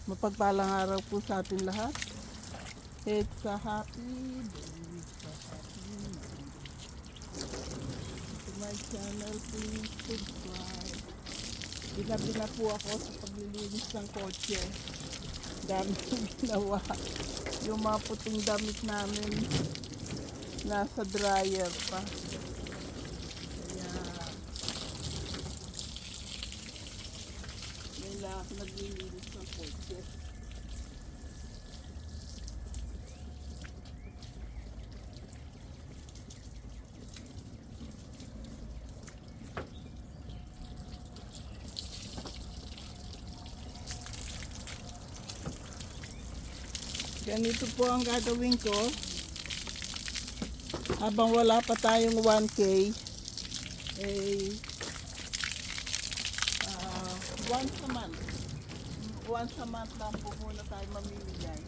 Mapagpalang araw po sa ating lahat. It's a happy day. It's a happy day. To my channel, please subscribe. Ginabi na po ako sa paglilinis ng kotse. Dami kong ginawa. Yung mga puting damit namin nasa dryer pa. Kaya ngayon ako naglilinis ng kotse. Ganito po ang gagawin ko habang wala pa tayong 1K. Once a month lang po muna tayo mamimigay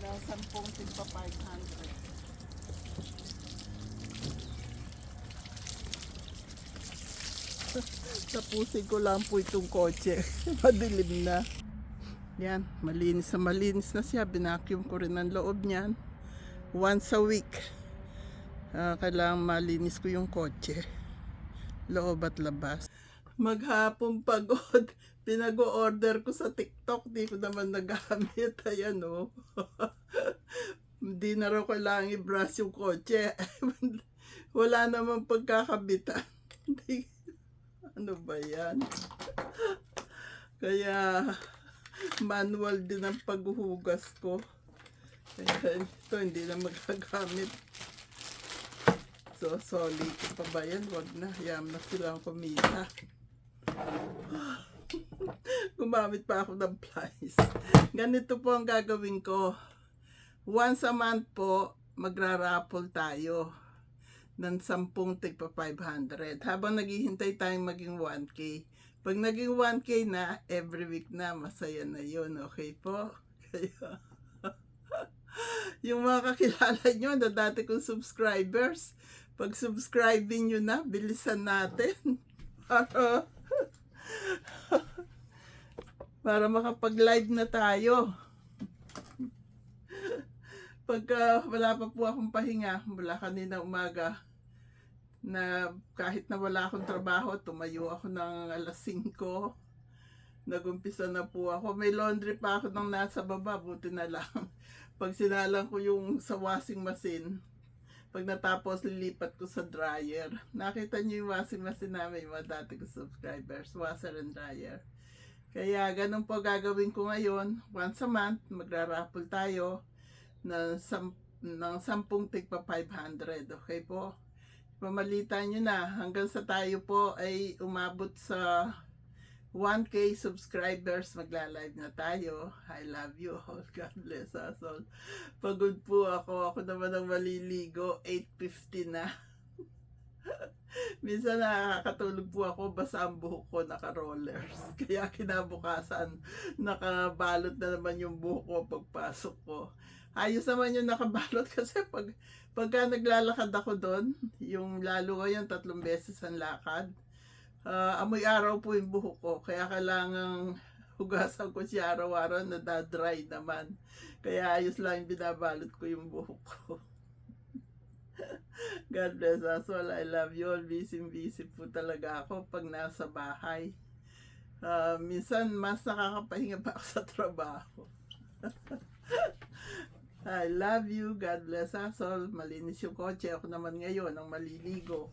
na 10 tigpa 500. Tapusin ko lang po itong kotse. Madilim na. Yan, malinis na siya. Binacuum ko rin ang loob niyan. Once a week. Kailangan malinis ko yung kotse. Loob at labas. Maghapong pagod. Pinag-order ko sa TikTok. Di ko naman nagamit. Ayan o. Hindi na raw kailangan i-brush yung kotse. Wala naman pagkakabitan. Ano ba yan? Kaya manual din ang paghuhugas ko. Kaya ito hindi na magagamit. So solid pa ba yan? Wag na. Hayaan na silang kumita. Gumamit pa ako ng pliers. Ganito po ang gagawin ko. Once a month po, magra-raffle tayo ng 10 tigpa 500. Habang naghihintay tayong maging 1K. Pag naging 1K na, every week na, masaya na yun. Okay po? Kaya, yung mga kakilala nyo na dati kong subscribers, pag subscribing nyo na, bilisan natin. Para makapag-live na tayo. Pagka wala pa po akong pahinga, mula kanina umaga, na kahit na wala akong trabaho, tumayo ako ng alas 5. Nagumpisa na po ako. May laundry pa ako nang nasa baba, buti na lang. Pag sinalang ko yung sa washing machine, pag natapos lilipat ko sa dryer. Nakita niyo yung washing machine namin, yung mga dati ko subscribers, washer and dryer. Kaya ganun po gagawin ko ngayon. Once a month, magra-raffle tayo ng 10 tigpa 500. Okay po? Pamalitan nyo na hanggang sa tayo po ay umabot sa 1K subscribers, magla-live na tayo. I love you all. God bless us all. Pagod po ako. Ako naman ang maliligo. 8:50 na. Minsan nakakatulog po ako, basta ang buhok ko naka-rollers. Kaya kinabukasan, nakabalot na naman yung buhok ko pagpasok ko. Ayos naman yung nakabalot kasi pagka naglalakad ako doon, yung lalo ngayon 3 beses ang lakad, amoy araw po yung buhok ko. Kaya kailangang hugasan ko siya araw-araw, nadadry naman. Kaya ayos lang yung binabalot ko yung buhok ko. God bless us all. I love you all. Busy po talaga ako pag nasa bahay. Minsan mas nakakapahinga pa ako sa trabaho. I love you. God bless us all. Malinis yung kotse. Ako naman ngayon ang maliligo.